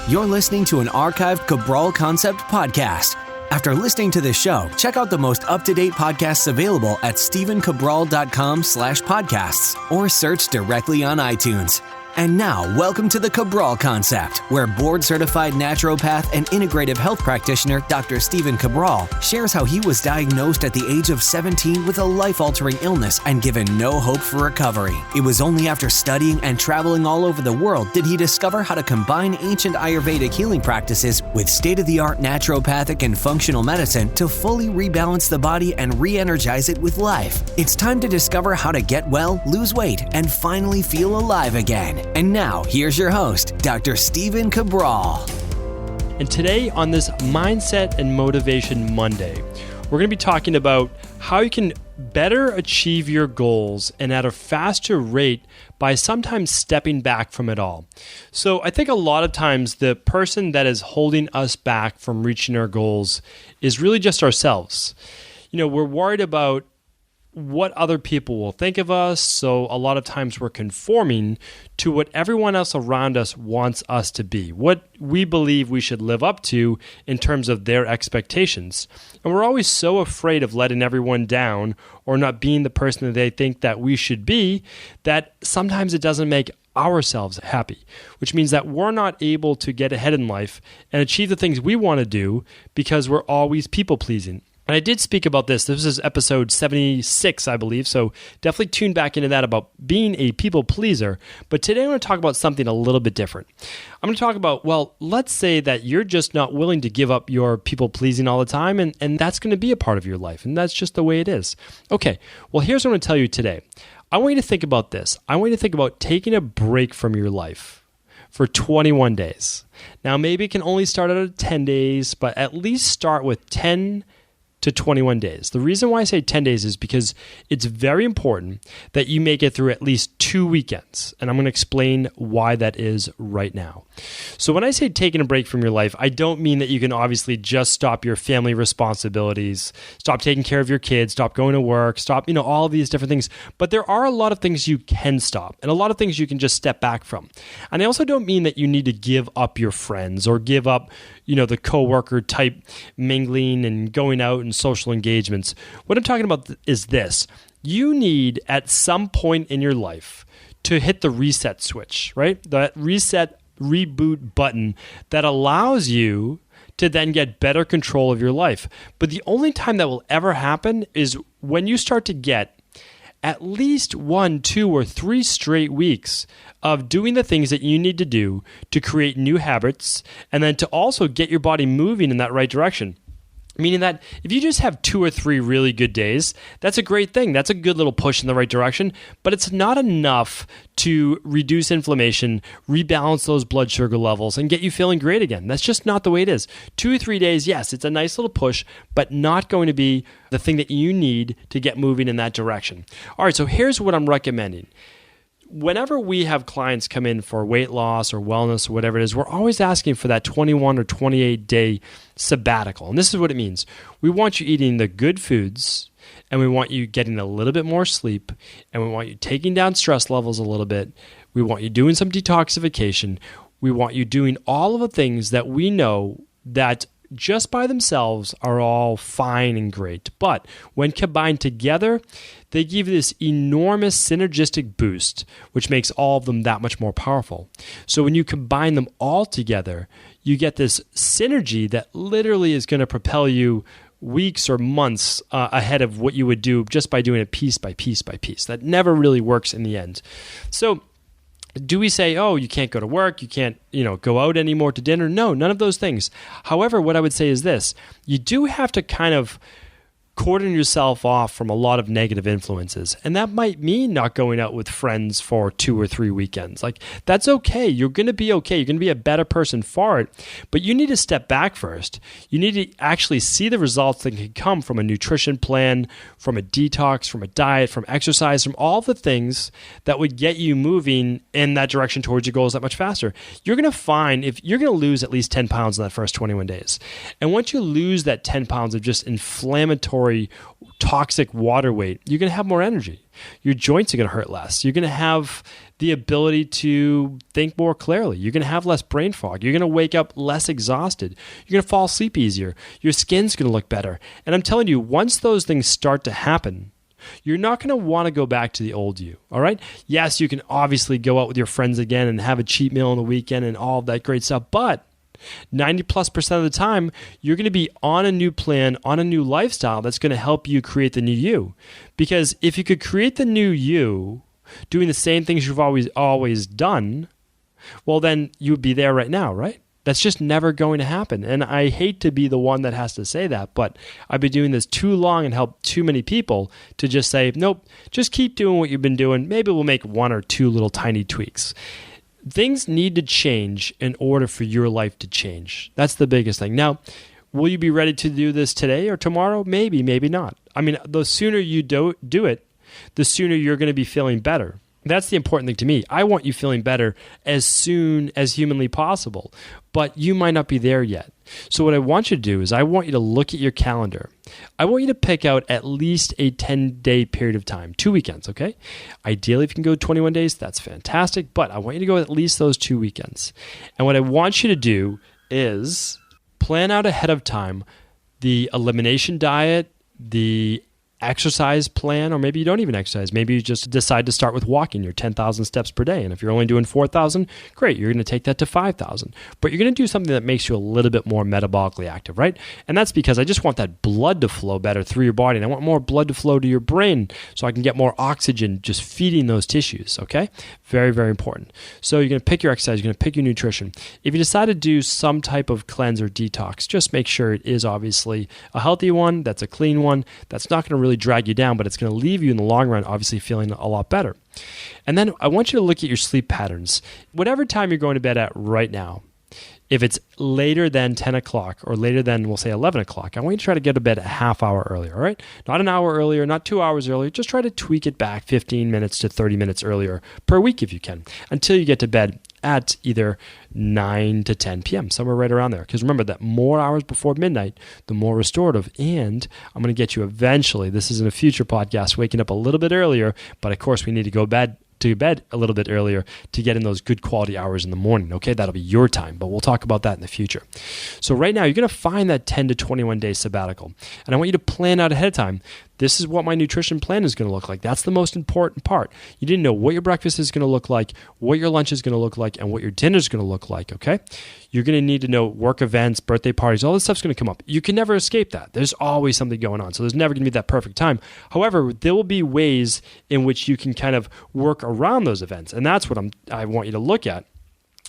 You're listening to an archived Cabral Concept podcast. After listening to this show, check out the most up-to-date podcasts available at stephencabral.com/podcasts or search directly on iTunes. And now, welcome to the Cabral Concept, where board-certified naturopath and integrative health practitioner Dr. Stephen Cabral shares how he was diagnosed at the age of 17 with a life-altering illness and given no hope for recovery. It was only after studying and traveling all over the world did he discover how to combine ancient Ayurvedic healing practices with state-of-the-art naturopathic and functional medicine to fully rebalance the body and re-energize it with life. It's time to discover how to get well, lose weight, and finally feel alive again. And now, here's your host, Dr. Stephen Cabral. And today on this Mindset and Motivation Monday, we're going to be talking about how you can better achieve your goals and at a faster rate by sometimes stepping back from it all. So I think a lot of times the person that is holding us back from reaching our goals is really just ourselves. You know, we're worried about what other people will think of us, so a lot of times we're conforming to what everyone else around us wants us to be, what we believe we should live up to in terms of their expectations. And we're always so afraid of letting everyone down or not being the person that they think that we should be that sometimes it doesn't make ourselves happy, which means that we're not able to get ahead in life and achieve the things we want to do because we're always people-pleasing. And I did speak about this. This is episode 76, I believe, so definitely tune back into that about being a people pleaser. But today I'm going to talk about something a little bit different. I'm going to talk about, well, let's say that you're just not willing to give up your people pleasing all the time, and that's going to be a part of your life, and that's just the way it is. Okay, well, here's what I'm going to tell you today. I want you to think about this. I want you to think about taking a break from your life for 21 days. Now, maybe it can only start out at 10 days, but at least start with 10 to 21 days. The reason why I say 10 days is because it's very important that you make it through at least 2 weekends. And I'm going to explain why that is right now. So when I say taking a break from your life, I don't mean that you can obviously just stop your family responsibilities, stop taking care of your kids, stop going to work, stop, all of these different things. But there are a lot of things you can stop and a lot of things you can just step back from. And I also don't mean that you need to give up your friends or give up, the coworker type mingling and going out and social engagements. What I'm talking about is this. You need at some point in your life to hit the reset switch, right? That reset reboot button that allows you to then get better control of your life. But the only time that will ever happen is when you start to get at least 1, 2, or 3 straight weeks of doing the things that you need to do to create new habits and then to also get your body moving in that right direction. Meaning that if you just have 2 or 3 really good days, that's a great thing. That's a good little push in the right direction, but it's not enough to reduce inflammation, rebalance those blood sugar levels, and get you feeling great again. That's just not the way it is. 2 or 3 days, yes, it's a nice little push, but not going to be the thing that you need to get moving in that direction. All right, so here's what I'm recommending. Whenever we have clients come in for weight loss or wellness or whatever it is, we're always asking for that 21 or 28 day sabbatical. And this is what it means. We want you eating the good foods, and we want you getting a little bit more sleep, and we want you taking down stress levels a little bit. We want you doing some detoxification. We want you doing all of the things that we know that just by themselves are all fine and great. But when combined together, they give you this enormous synergistic boost, which makes all of them that much more powerful. So when you combine them all together, you get this synergy that literally is going to propel you weeks or months ahead of what you would do just by doing it piece by piece by piece. That never really works in the end. So do we say, oh, you can't go to work, you can't, go out anymore to dinner? No, none of those things. However, what I would say is this. You do have to kind of cordon yourself off from a lot of negative influences. And that might mean not going out with friends for 2 or 3 weekends. Like, that's okay. You're going to be okay. You're going to be a better person for it. But you need to step back first. You need to actually see the results that can come from a nutrition plan, from a detox, from a diet, from exercise, from all the things that would get you moving in that direction towards your goals that much faster. You're going to find if you're going to lose at least 10 pounds in that first 21 days. And once you lose that 10 pounds of just inflammatory inflammatory, toxic water weight, you're going to have more energy. Your joints are going to hurt less. You're going to have the ability to think more clearly. You're going to have less brain fog. You're going to wake up less exhausted. You're going to fall asleep easier. Your skin's going to look better. And I'm telling you, once those things start to happen, you're not going to want to go back to the old you, all right? Yes, you can obviously go out with your friends again and have a cheat meal on the weekend and all of that great stuff, but 90+% of the time, you're going to be on a new plan, on a new lifestyle that's going to help you create the new you. Because if you could create the new you doing the same things you've always done, well, then you would be there right now, right? That's just never going to happen. And I hate to be the one that has to say that, but I've been doing this too long and helped too many people to just say, nope, just keep doing what you've been doing. Maybe we'll make one or two little tiny tweaks. Things need to change in order for your life to change. That's the biggest thing. Now, will you be ready to do this today or tomorrow? Maybe, maybe not. I mean, the sooner you do it, the sooner you're going to be feeling better. That's the important thing to me. I want you feeling better as soon as humanly possible, but you might not be there yet. So what I want you to do is I want you to look at your calendar. I want you to pick out at least a 10-day period of time, 2 weekends, okay? Ideally, if you can go 21 days, that's fantastic, but I want you to go at least those 2 weekends. And what I want you to do is plan out ahead of time the elimination diet, the exercise plan, or maybe you don't even exercise. Maybe you just decide to start with walking your 10,000 steps per day. And if you're only doing 4,000, great, you're going to take that to 5,000. But you're going to do something that makes you a little bit more metabolically active, right? And that's because I just want that blood to flow better through your body. And I want more blood to flow to your brain so I can get more oxygen just feeding those tissues, okay? Very, very important. So you're going to pick your exercise, you're going to pick your nutrition. If you decide to do some type of cleanse or detox, just make sure it is obviously a healthy one, that's a clean one, that's not going to really drag you down, but it's going to leave you in the long run obviously feeling a lot better. And then I want you to look at your sleep patterns. Whatever time you're going to bed at right now, if it's later than 10 o'clock or later than, we'll say, 11 o'clock, I want you to try to get to bed a half hour earlier, all right? Not an hour earlier, not 2 hours earlier. Just try to tweak it back 15 minutes to 30 minutes earlier per week if you can, until you get to bed at either 9 to 10 p.m., somewhere right around there. Because remember that more hours before midnight, the more restorative. And I'm going to get you eventually, this is in a future podcast, waking up a little bit earlier, but of course we need to go to bed a little bit earlier to get in those good quality hours in the morning. Okay, that'll be your time, but we'll talk about that in the future. So right now, you're going to find that 10 to 21 day sabbatical. And I want you to plan out ahead of time. This is what my nutrition plan is going to look like. That's the most important part. You didn't know what your breakfast is going to look like, what your lunch is going to look like, and what your dinner is going to look like, okay? You're going to need to know work events, birthday parties, all this stuff's going to come up. You can never escape that. There's always something going on. So there's never going to be that perfect time. However, there will be ways in which you can kind of work around those events. And that's what I want you to look at.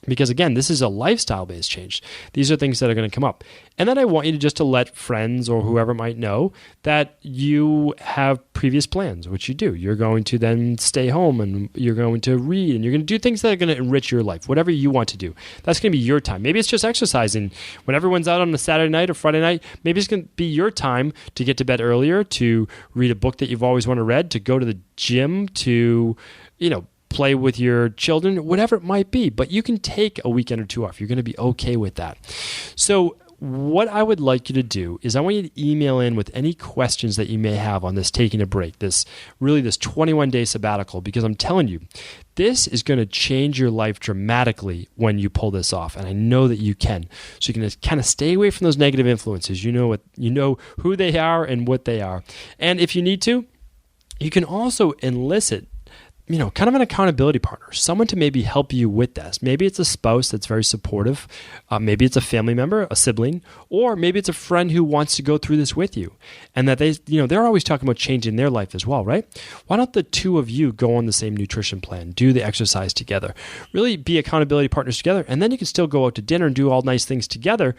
Because again, this is a lifestyle-based change. These are things that are going to come up. And then I want you to let friends or whoever might know that you have previous plans, which you do. You're going to then stay home and you're going to read and you're going to do things that are going to enrich your life, whatever you want to do. That's going to be your time. Maybe it's just exercising. When everyone's out on a Saturday night or Friday night, maybe it's going to be your time to get to bed earlier, to read a book that you've always wanted to read, to go to the gym, to, play with your children, whatever it might be. But you can take a weekend or two off. You're going to be okay with that. So what I would like you to do is I want you to email in with any questions that you may have on this taking a break, this 21-day sabbatical, because I'm telling you, this is going to change your life dramatically when you pull this off. And I know that you can. So you're going to kind of stay away from those negative influences. You know who they are and what they are. And if you need to, you can also enlist kind of an accountability partner, someone to maybe help you with this. Maybe it's a spouse that's very supportive. Maybe it's a family member, a sibling, or maybe it's a friend who wants to go through this with you. And that they're always talking about changing their life as well, right? Why don't the two of you go on the same nutrition plan, do the exercise together, really be accountability partners together, and then you can still go out to dinner and do all nice things together,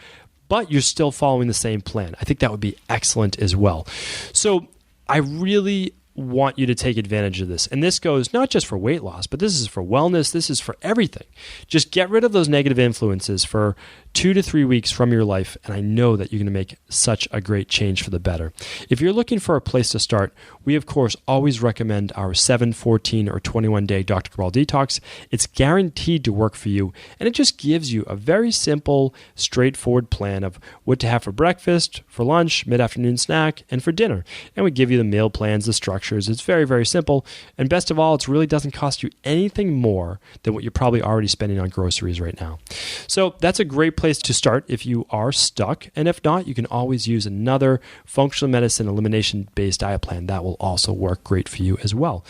but you're still following the same plan. I think that would be excellent as well. So I really want you to take advantage of this. And this goes not just for weight loss, but this is for wellness. This is for everything. Just get rid of those negative influences for 2 to 3 weeks from your life, and I know that you're going to make such a great change for the better. If you're looking for a place to start, we of course always recommend our 7, 14, or 21-day Dr. Cabral Detox. It's guaranteed to work for you, and it just gives you a very simple, straightforward plan of what to have for breakfast, for lunch, mid-afternoon snack, and for dinner. And we give you the meal plans, the structures. It's very, very simple, and best of all, it really doesn't cost you anything more than what you're probably already spending on groceries right now. So that's a great place to start if you are stuck, and if not, you can always use another functional medicine elimination-based diet plan that will also work great for you as well.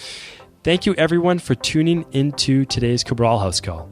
Thank you everyone for tuning into today's Cabral House Call.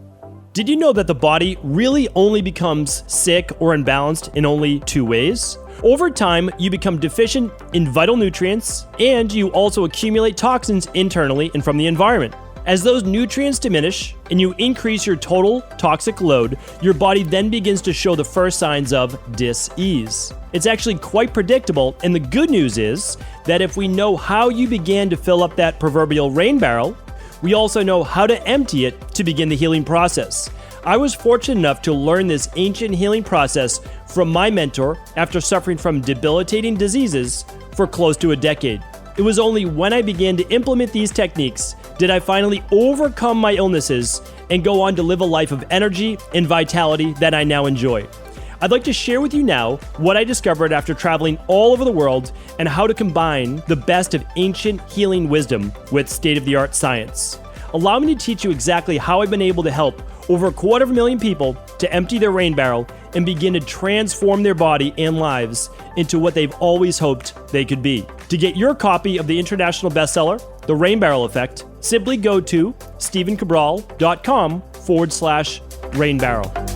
Did you know that the body really only becomes sick or unbalanced in only 2 ways? Over time, you become deficient in vital nutrients, and you also accumulate toxins internally and from the environment. As those nutrients diminish and you increase your total toxic load, your body then begins to show the first signs of dis-ease. It's actually quite predictable, and the good news is that if we know how you began to fill up that proverbial rain barrel, we also know how to empty it to begin the healing process. I was fortunate enough to learn this ancient healing process from my mentor after suffering from debilitating diseases for close to a decade. It was only when I began to implement these techniques did I finally overcome my illnesses and go on to live a life of energy and vitality that I now enjoy. I'd like to share with you now what I discovered after traveling all over the world and how to combine the best of ancient healing wisdom with state-of-the-art science. Allow me to teach you exactly how I've been able to help over 250,000 people to empty their rain barrel and begin to transform their body and lives into what they've always hoped they could be. To get your copy of the international bestseller, The Rain Barrel Effect, simply go to stephencabral.com/rainbarrel.